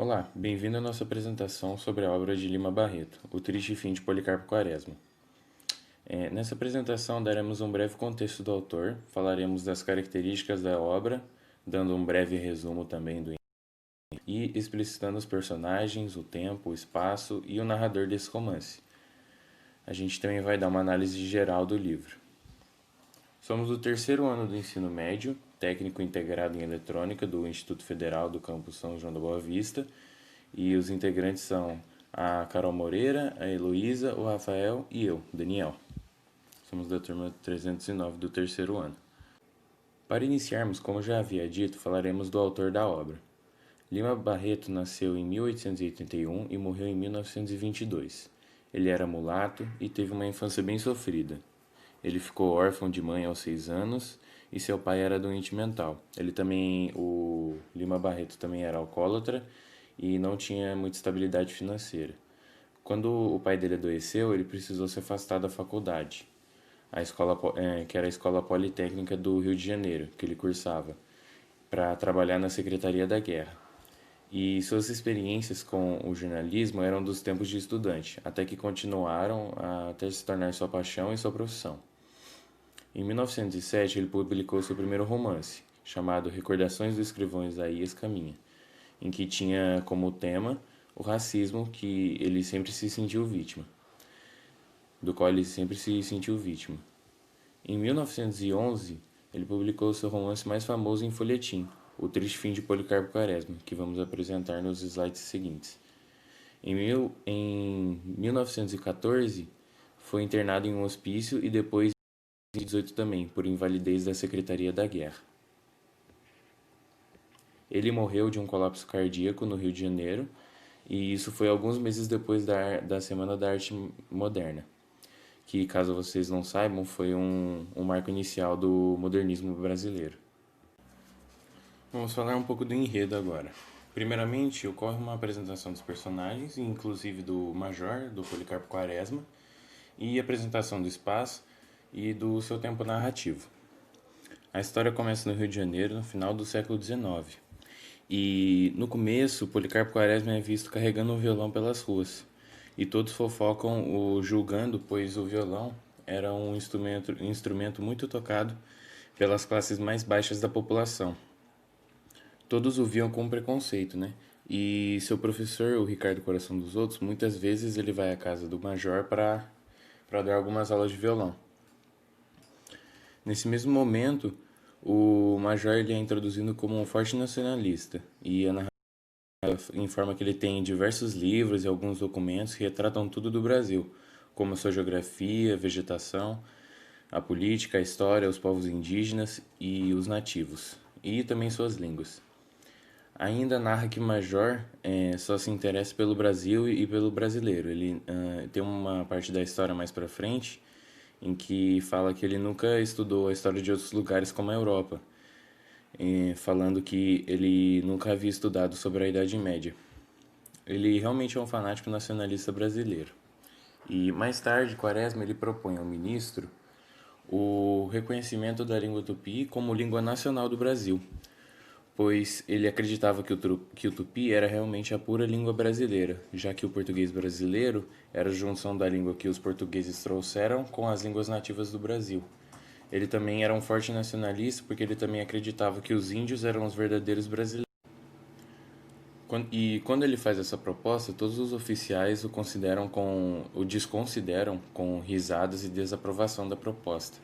Olá, bem-vindo à nossa apresentação sobre a obra de Lima Barreto, O Triste Fim de Policarpo Quaresma. Nessa apresentação daremos um breve contexto do autor, falaremos das características da obra, dando um breve resumo também do e explicitando os personagens, o tempo, o espaço e o narrador desse romance. A gente também vai dar uma análise geral do livro. Somos do terceiro ano do ensino médio, técnico integrado em eletrônica do Instituto Federal do Campus São João da Boa Vista, e os integrantes são a Carol Moreira, a Heloísa, o Rafael e eu, Daniel. Somos da turma 309 do terceiro ano. Para iniciarmos, como já havia dito, falaremos do autor da obra. Lima Barreto nasceu em 1881 e morreu em 1922. Ele era mulato e teve uma infância bem sofrida. Ele ficou órfão de mãe aos 6 anos e seu pai era doente mental. O Lima Barreto também era alcoólatra e não tinha muita estabilidade financeira. Quando o pai dele adoeceu, ele precisou se afastar da faculdade, que era a Escola Politécnica do Rio de Janeiro, que ele cursava, para trabalhar na Secretaria da Guerra. E suas experiências com o jornalismo eram dos tempos de estudante, até que continuaram até se tornar sua paixão e sua profissão. Em 1907, ele publicou seu primeiro romance, chamado Recordações do Escrivão Isaías Caminha, em que tinha como tema o racismo do qual ele sempre se sentiu vítima. Em 1911, ele publicou seu romance mais famoso em folhetim, O Triste Fim de Policarpo Quaresma, que vamos apresentar nos slides seguintes. Em 1914, foi internado em um hospício e depois em 1918 também, por invalidez da Secretaria da Guerra. Ele morreu de um colapso cardíaco no Rio de Janeiro, e isso foi alguns meses depois da Semana da Arte Moderna, que, caso vocês não saibam, foi um marco inicial do modernismo brasileiro. Vamos falar um pouco do enredo agora. Primeiramente, ocorre uma apresentação dos personagens, inclusive do Major, do Policarpo Quaresma, e apresentação do espaço e do seu tempo narrativo. A história começa no Rio de Janeiro, no final do século XIX. E no começo, Policarpo Quaresma é visto carregando um violão pelas ruas. E todos fofocam o julgando, pois o violão era um instrumento muito tocado pelas classes mais baixas da população. Todos o viam com preconceito, né? E seu professor, o Ricardo Coração dos Outros, muitas vezes ele vai à casa do Major para dar algumas aulas de violão. Nesse mesmo momento, o Major ele é introduzido como um forte nacionalista e a narrativa informa que ele tem diversos livros e alguns documentos que retratam tudo do Brasil, como a sua geografia, vegetação, a política, a história, os povos indígenas e os nativos, e também suas línguas. Ainda narra que Major só se interessa pelo Brasil e pelo brasileiro. Ele tem uma parte da história mais para frente em que fala que ele nunca estudou a história de outros lugares como a Europa, falando que ele nunca havia estudado sobre a Idade Média. Ele realmente é um fanático nacionalista brasileiro. E mais tarde, Quaresma ele propõe ao ministro o reconhecimento da língua tupi como língua nacional do Brasil, pois ele acreditava que o tupi era realmente a pura língua brasileira, já que o português brasileiro era a junção da língua que os portugueses trouxeram com as línguas nativas do Brasil. Ele também era um forte nacionalista porque ele também acreditava que os índios eram os verdadeiros brasileiros. E quando ele faz essa proposta, todos os oficiais o desconsideram com risadas e desaprovação da proposta.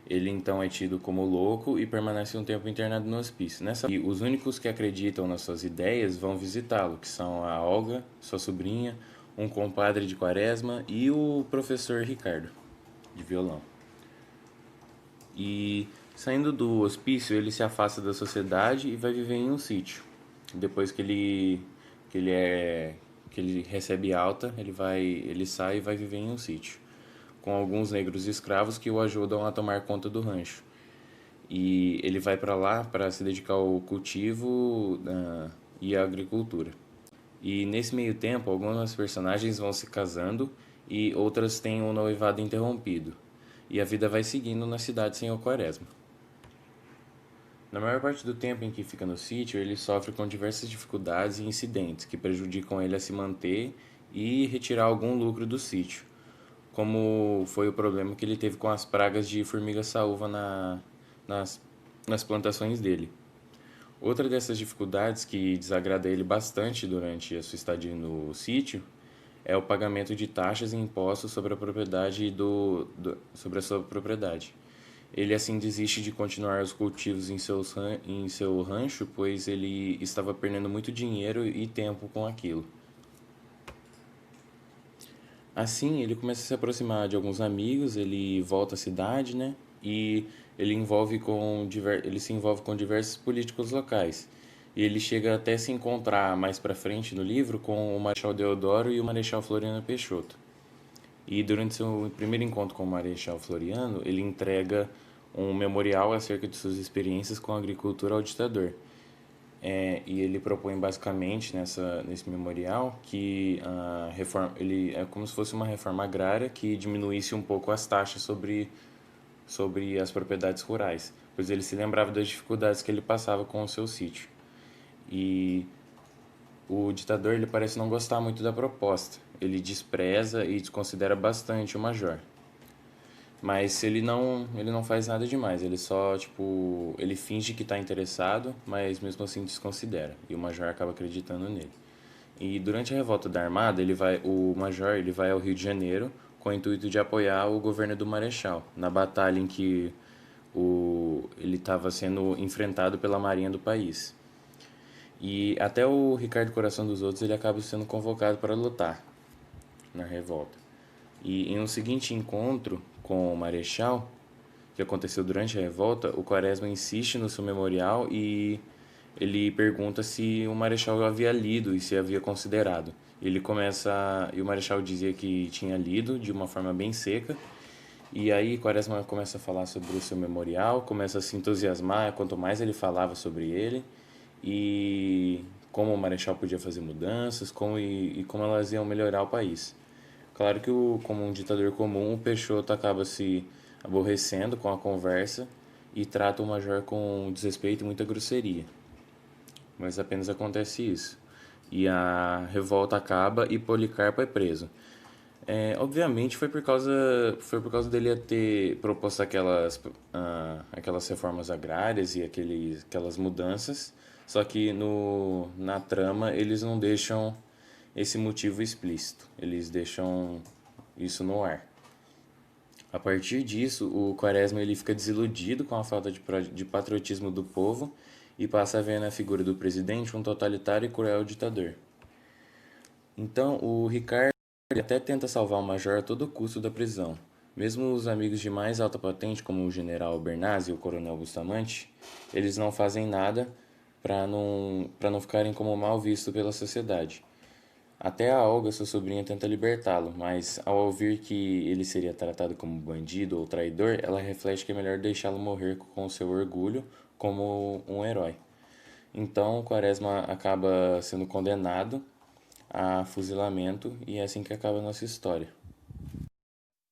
Ele então é tido como louco e permanece um tempo internado no hospício. E os únicos que acreditam nas suas ideias vão visitá-lo, que são a Olga, sua sobrinha, um compadre de Quaresma e o professor Ricardo, de violão. E saindo do hospício, ele se afasta da sociedade e vai viver em um sítio. Depois que ele recebe alta, ele sai e vai viver em um sítio, com alguns negros escravos que o ajudam a tomar conta do rancho. E ele vai para lá para se dedicar ao cultivo e à agricultura. E nesse meio tempo, algumas personagens vão se casando e outras têm o noivado interrompido. E a vida vai seguindo na cidade sem o Quaresma. Na maior parte do tempo em que fica no sítio, ele sofre com diversas dificuldades e incidentes que prejudicam ele a se manter e retirar algum lucro do sítio, como foi o problema que ele teve com as pragas de formiga saúva nas, nas plantações dele. Outra dessas dificuldades que desagrada ele bastante durante a sua estadia no sítio é o pagamento de taxas e impostos sobre a propriedade sobre a sua propriedade. Ele assim desiste de continuar os cultivos em seu rancho, pois ele estava perdendo muito dinheiro e tempo com aquilo. Assim, ele começa a se aproximar de alguns amigos, ele volta à cidade, né? E ele se envolve com diversos políticos locais. E ele chega até se encontrar mais para frente no livro com o Marechal Deodoro e o Marechal Floriano Peixoto. E durante seu primeiro encontro com o Marechal Floriano, ele entrega um memorial acerca de suas experiências com a agricultura ao ditador. E ele propõe basicamente nesse memorial que a reforma, ele é como se fosse uma reforma agrária que diminuísse um pouco as taxas sobre as propriedades rurais, pois ele se lembrava das dificuldades que ele passava com o seu sítio. E o ditador ele parece não gostar muito da proposta. Ele despreza e desconsidera bastante o major. Mas ele não faz nada demais, ele só, tipo, ele finge que está interessado, mas mesmo assim desconsidera. E o major acaba acreditando nele. E durante a revolta da Armada, o major ele vai ao Rio de Janeiro com o intuito de apoiar o governo do Marechal, na batalha em que ele estava sendo enfrentado pela marinha do país. E até o Ricardo Coração dos Outros ele acaba sendo convocado para lutar na revolta. E em um seguinte encontro com o Marechal, que aconteceu durante a revolta, o Quaresma insiste no seu memorial e ele pergunta se o Marechal havia lido e se havia considerado. E o Marechal dizia que tinha lido de uma forma bem seca. E aí Quaresma começa a falar sobre o seu memorial, começa a se entusiasmar quanto mais ele falava sobre ele e como o Marechal podia fazer mudanças, e como elas iam melhorar o país. Claro que, como um ditador comum, o Peixoto acaba se aborrecendo com a conversa e trata o major com desrespeito e muita grosseria. Mas apenas acontece isso. E a revolta acaba e Policarpo é preso. Obviamente foi por causa dele ter proposto aquelas reformas agrárias e aquelas mudanças, só que na trama eles não deixam esse motivo explícito, eles deixam isso no ar. A partir disso, o Quaresma ele fica desiludido com a falta de patriotismo do povo e passa a ver na figura do presidente um totalitário e cruel ditador. Então, o Ricardo até tenta salvar o major a todo custo da prisão. Mesmo os amigos de mais alta patente, como o general Bernazzi e o coronel Bustamante, eles não fazem nada para não ficarem como mal visto pela sociedade. Até a Olga, sua sobrinha, tenta libertá-lo, mas ao ouvir que ele seria tratado como bandido ou traidor, ela reflete que é melhor deixá-lo morrer com seu orgulho como um herói. Então, Quaresma acaba sendo condenado a fuzilamento e é assim que acaba a nossa história.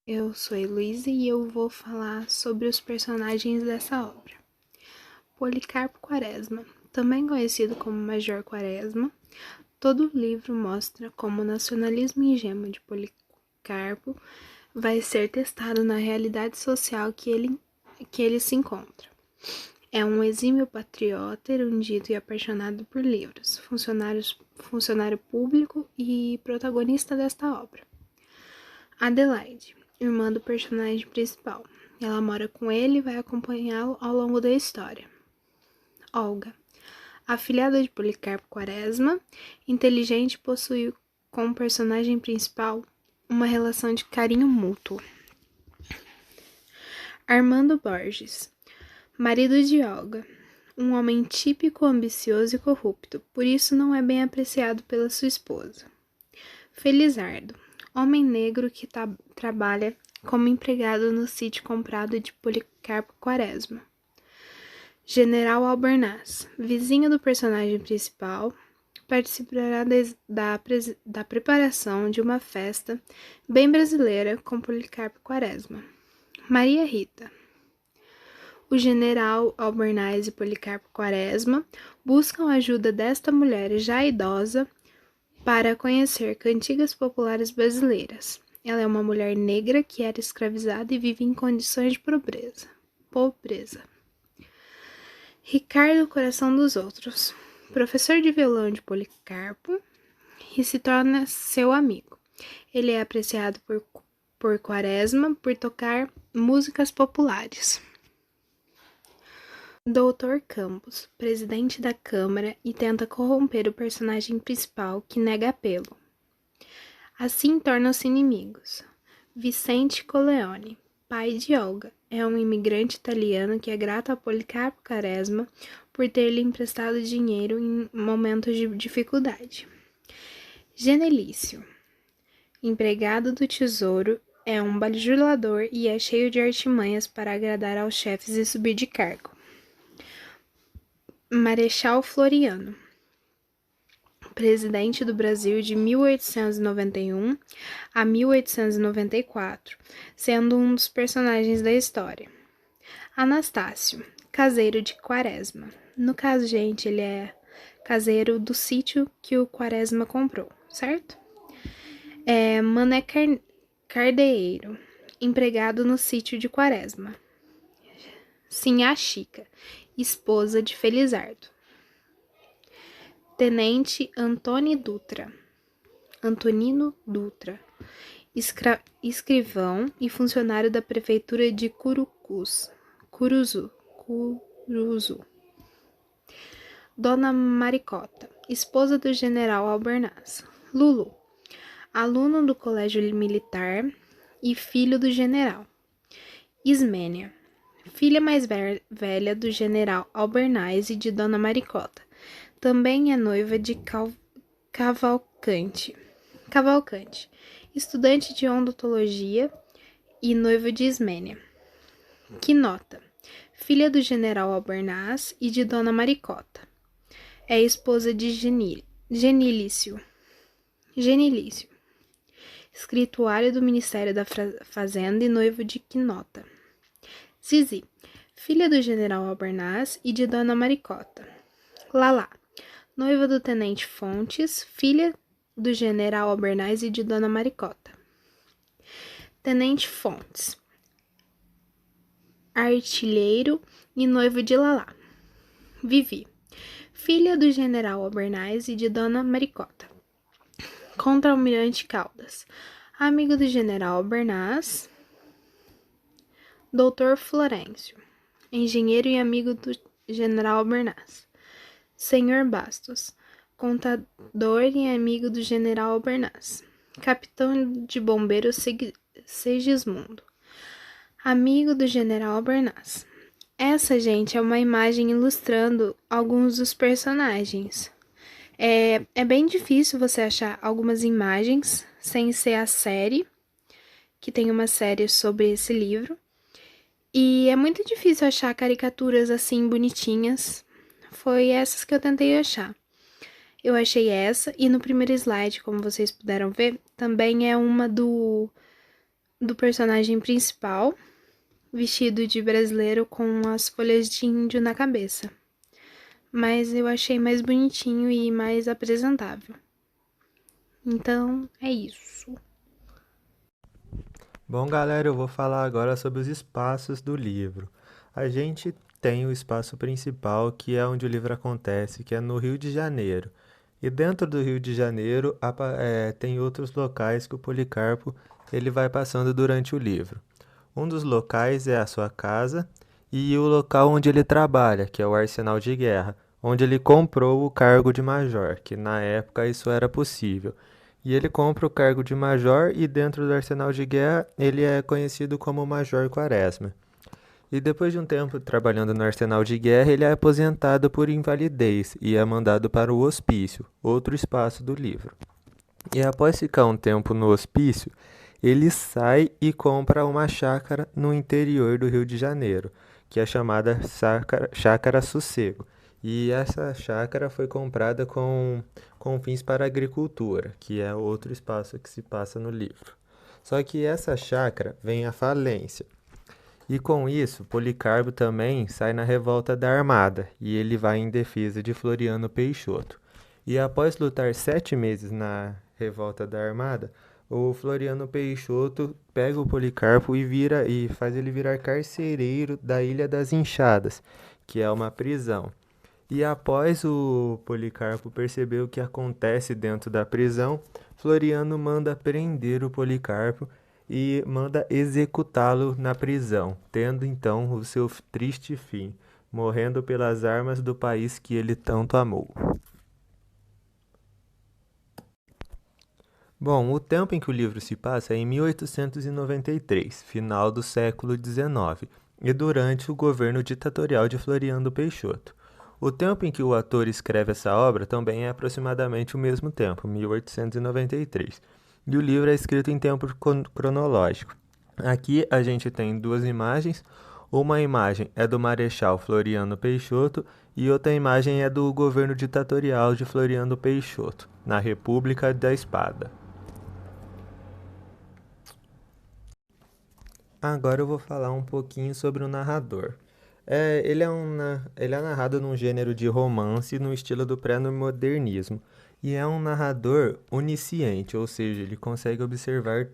Eu sou Heloísa e eu vou falar sobre os personagens dessa obra. Policarpo Quaresma, também conhecido como Major Quaresma, todo o livro mostra como o nacionalismo ingênuo de Policarpo vai ser testado na realidade social que ele se encontra. É um exímio patriota, erudito e apaixonado por livros, funcionário público e protagonista desta obra. Adelaide, irmã do personagem principal. Ela mora com ele e vai acompanhá-lo ao longo da história. Olga, afilhada de Policarpo Quaresma, inteligente, possui com o personagem principal uma relação de carinho mútuo. Armando Borges, marido de Olga, um homem típico, ambicioso e corrupto, por isso não é bem apreciado pela sua esposa. Felizardo, homem negro que trabalha como empregado no sítio comprado de Policarpo Quaresma. General Albernaz, vizinho do personagem principal, participará da preparação de uma festa bem brasileira com Policarpo Quaresma. Maria Rita, O general Albernaz e Policarpo Quaresma buscam a ajuda desta mulher já idosa para conhecer cantigas populares brasileiras. Ela é uma mulher negra que era escravizada e vive em condições de pobreza. Ricardo, coração dos outros. Professor de violão de Policarpo e se torna seu amigo. Ele é apreciado por Quaresma por tocar músicas populares. Dr. Campos, presidente da Câmara e tenta corromper o personagem principal que nega apelo. Assim tornam-se inimigos. Vicente Corleone, pai de Olga, é um imigrante italiano que é grato a Policarpo Quaresma por ter lhe emprestado dinheiro em momentos de dificuldade. Genelício, empregado do tesouro, é um bajulador e é cheio de artimanhas para agradar aos chefes e subir de cargo. Marechal Floriano, presidente do Brasil de 1891 a 1894, sendo um dos personagens da história. Anastácio, caseiro de Quaresma. No caso, gente, ele é caseiro do sítio que o Quaresma comprou, certo? Mané Cardeeiro, empregado no sítio de Quaresma. Sinhá Chica, esposa de Felizardo. Tenente Antonino Dutra, escrivão e funcionário da prefeitura de Curuzu. Dona Maricota, esposa do general Albernaz. Lulu, aluno do colégio militar e filho do general. Ismênia, filha mais velha do general Albernaz e de Dona Maricota. Também é noiva de Cavalcante, estudante de odontologia e noiva de Ismênia. Quinota, filha do general Albernaz e de Dona Maricota. É esposa de Genilício, escrituário do Ministério da Fazenda e noivo de Quinota. Zizi, filha do general Albernaz e de Dona Maricota. Lalá, noiva do tenente Fontes, filha do general Albernaz e de Dona Maricota. Tenente Fontes, artilheiro e noivo de Lalá. Vivi, filha do general Albernaz e de Dona Maricota. Contra-almirante Caldas, amigo do general Albernaz. Doutor Florencio, engenheiro e amigo do general Albernaz. Senhor Bastos, contador e amigo do general Albernaz. Capitão de bombeiros Segismundo, amigo do general Albernaz. Essa, gente, é uma imagem ilustrando alguns dos personagens. É bem difícil você achar algumas imagens sem ser a série, que tem uma série sobre esse livro. E é muito difícil achar caricaturas assim bonitinhas. Foi essas que eu tentei achar. Eu achei essa, e no primeiro slide, como vocês puderam ver, também é uma do personagem principal, vestido de brasileiro com as folhas de índio na cabeça. Mas eu achei mais bonitinho e mais apresentável. Então, é isso. Bom, galera, eu vou falar agora sobre os espaços do livro. A gente tem o espaço principal, que é onde o livro acontece, que é no Rio de Janeiro. E dentro do Rio de Janeiro tem outros locais que o Policarpo ele vai passando durante o livro. Um dos locais é a sua casa e o local onde ele trabalha, que é o Arsenal de Guerra, onde ele comprou o cargo de major, que na época isso era possível. E ele compra o cargo de major e dentro do Arsenal de Guerra ele é conhecido como Major Quaresma. E depois de um tempo trabalhando no Arsenal de Guerra, ele é aposentado por invalidez e é mandado para o hospício, outro espaço do livro. E após ficar um tempo no hospício, ele sai e compra uma chácara no interior do Rio de Janeiro, que é chamada Chácara Sossego. E essa chácara foi comprada com fins para a agricultura, que é outro espaço que se passa no livro. Só que essa chácara vem à falência. E com isso, Policarpo também sai na revolta da Armada e ele vai em defesa de Floriano Peixoto. E após lutar 7 meses na revolta da Armada, o Floriano Peixoto pega o Policarpo e faz ele virar carcereiro da Ilha das Inchadas, que é uma prisão. E após o Policarpo perceber o que acontece dentro da prisão, Floriano manda prender o Policarpo e manda executá-lo na prisão, tendo então o seu triste fim, morrendo pelas armas do país que ele tanto amou. Bom, o tempo em que o livro se passa é em 1893, final do século XIX, e durante o governo ditatorial de Floriano Peixoto. O tempo em que o autor escreve essa obra também é aproximadamente o mesmo tempo, 1893. E o livro é escrito em tempo cronológico. Aqui a gente tem duas imagens. Uma imagem é do Marechal Floriano Peixoto e outra imagem é do governo ditatorial de Floriano Peixoto, na República da Espada. Agora eu vou falar um pouquinho sobre o narrador. Ele é narrado num gênero de romance no estilo do pré-modernismo e é um narrador onisciente, ou seja, ele consegue observar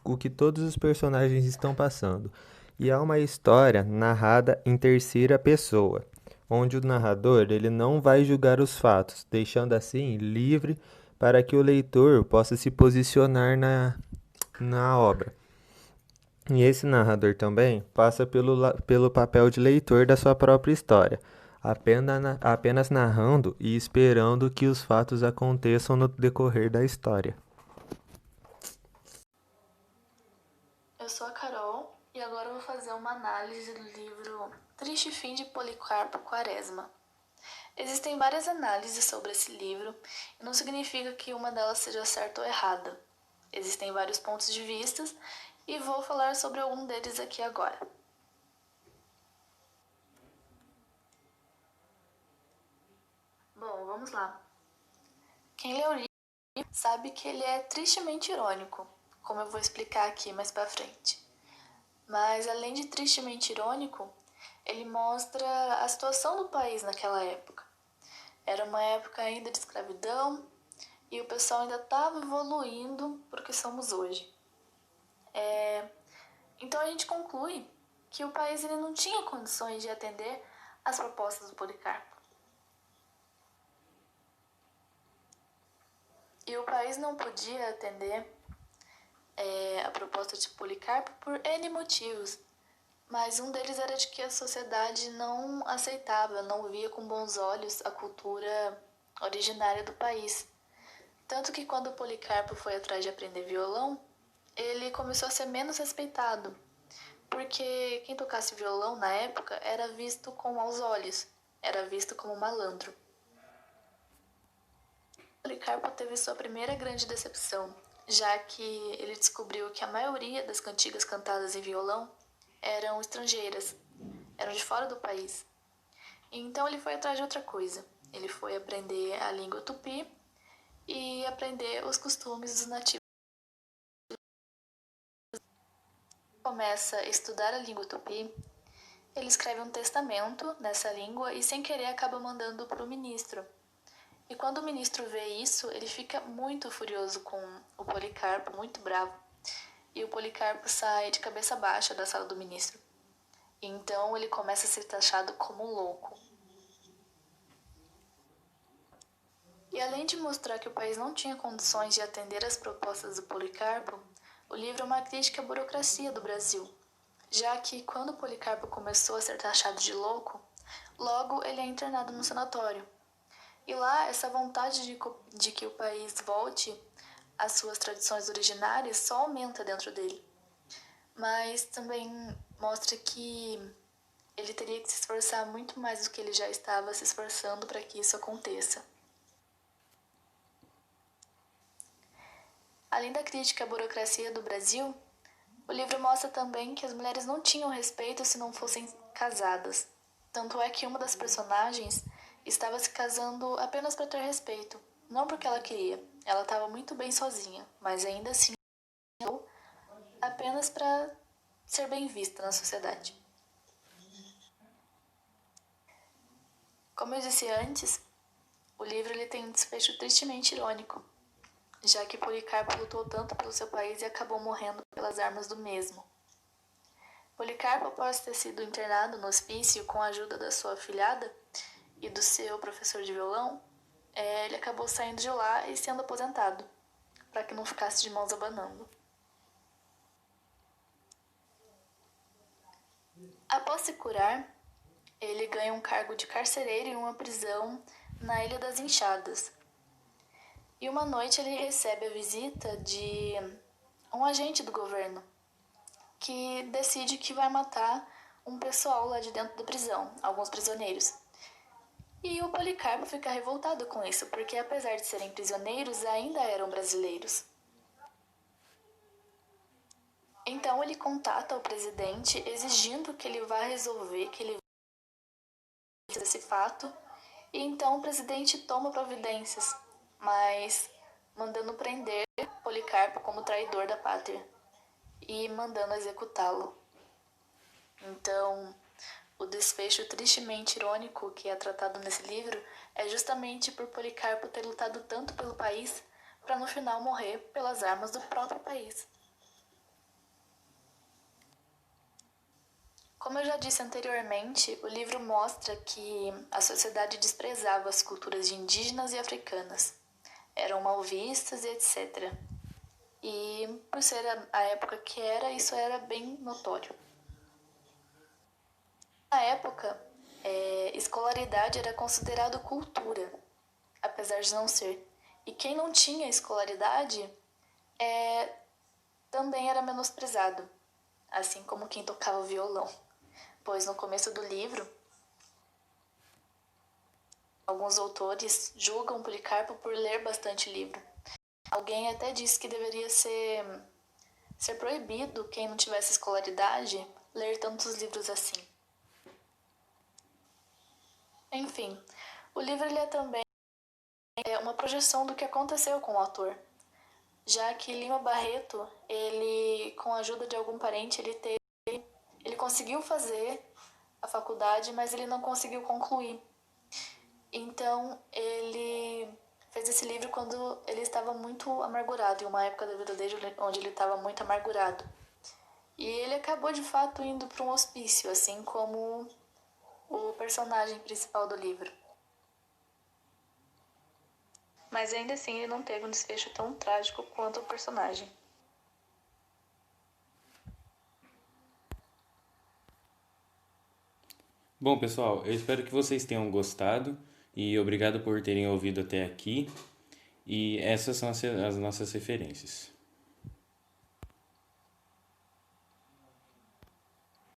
o que todos os personagens estão passando. E é uma história narrada em terceira pessoa, onde o narrador ele não vai julgar os fatos, deixando assim livre para que o leitor possa se posicionar na obra. E esse narrador também passa pelo papel de leitor da sua própria história, apenas narrando e esperando que os fatos aconteçam no decorrer da história. Eu sou a Carol e agora eu vou fazer uma análise do livro Triste Fim de Policarpo Quaresma. Existem várias análises sobre esse livro e não significa que uma delas seja certa ou errada. Existem vários pontos de vista e vou falar sobre algum deles aqui agora. Bom, vamos lá. Quem lê o livro sabe que ele é tristemente irônico, como eu vou explicar aqui mais pra frente. Mas além de tristemente irônico, ele mostra a situação do país naquela época. Era uma época ainda de escravidão e o pessoal ainda estava evoluindo para o que somos hoje. Então a gente conclui que o país ele não tinha condições de atender às propostas do Policarpo. E o país não podia atender a proposta de Policarpo por N motivos, mas um deles era de que a sociedade não aceitava, não via com bons olhos a cultura originária do país. Tanto que quando Policarpo foi atrás de aprender violão, ele começou a ser menos respeitado, porque quem tocasse violão na época era visto com maus olhos, era visto como malandro. Policarpo teve sua primeira grande decepção, já que ele descobriu que a maioria das cantigas cantadas em violão eram estrangeiras, eram de fora do país. Então ele foi atrás de outra coisa. Ele foi aprender a língua tupi e aprender os costumes dos nativos. Começa a estudar a língua tupi, ele escreve um testamento nessa língua e sem querer acaba mandando para o ministro. E quando o ministro vê isso, ele fica muito furioso com o Policarpo, muito bravo. E o Policarpo sai de cabeça baixa da sala do ministro. Então ele começa a ser taxado como louco. E além de mostrar que o país não tinha condições de atender às propostas do Policarpo, o livro é uma crítica à burocracia do Brasil, já que quando o Policarpo começou a ser taxado de louco, logo ele é internado no sanatório. E lá, essa vontade de que o país volte às suas tradições originárias só aumenta dentro dele. Mas também mostra que ele teria que se esforçar muito mais do que ele já estava se esforçando para que isso aconteça. Além da crítica à burocracia do Brasil, o livro mostra também que as mulheres não tinham respeito se não fossem casadas. Tanto é que uma das personagens estava se casando apenas para ter respeito, não porque ela queria. Ela estava muito bem sozinha, mas ainda assim apenas para ser bem vista na sociedade. Como eu disse antes, o livro ele tem um desfecho tristemente irônico, já que Policarpo lutou tanto pelo seu país e acabou morrendo pelas armas do mesmo. Policarpo, após ter sido internado no hospício com a ajuda da sua afilhada e do seu professor de violão, ele acabou saindo de lá e sendo aposentado, para que não ficasse de mãos abanando. Após se curar, ele ganha um cargo de carcereiro em uma prisão na Ilha das Enxadas. E uma noite ele recebe a visita de um agente do governo, que decide que vai matar um pessoal lá de dentro da prisão, alguns prisioneiros. E o Policarpo fica revoltado com isso, porque apesar de serem prisioneiros, ainda eram brasileiros. Então ele contata o presidente exigindo que ele vá resolver, que ele esse fato, e então o presidente toma providências, mas mandando prender Policarpo como traidor da pátria e mandando executá-lo. Então, o desfecho tristemente irônico que é tratado nesse livro é justamente por Policarpo ter lutado tanto pelo país para no final morrer pelas armas do próprio país. Como eu já disse anteriormente, o livro mostra que a sociedade desprezava as culturas de indígenas e africanas. Eram mal vistas e etc. E por ser a época que era, isso era bem notório. Na época, escolaridade era considerado cultura, apesar de não ser. E quem não tinha escolaridade também era menosprezado, assim como quem tocava violão. Pois no começo do livro, alguns autores julgam Policarpo por ler bastante livro. Alguém até disse que deveria ser proibido quem não tivesse escolaridade ler tantos livros assim. Enfim, o livro ele é também uma projeção do que aconteceu com o autor, já que Lima Barreto, ele, com a ajuda de algum parente, ele conseguiu fazer a faculdade, mas ele não conseguiu concluir. Então, ele fez esse livro quando ele estava muito amargurado, em uma época da vida dele onde ele estava muito amargurado. E ele acabou, de fato, indo para um hospício, assim como o personagem principal do livro. Mas ainda assim, ele não teve um desfecho tão trágico quanto o personagem. Bom, pessoal, eu espero que vocês tenham gostado e obrigado por terem ouvido até aqui. E essas são as nossas referências.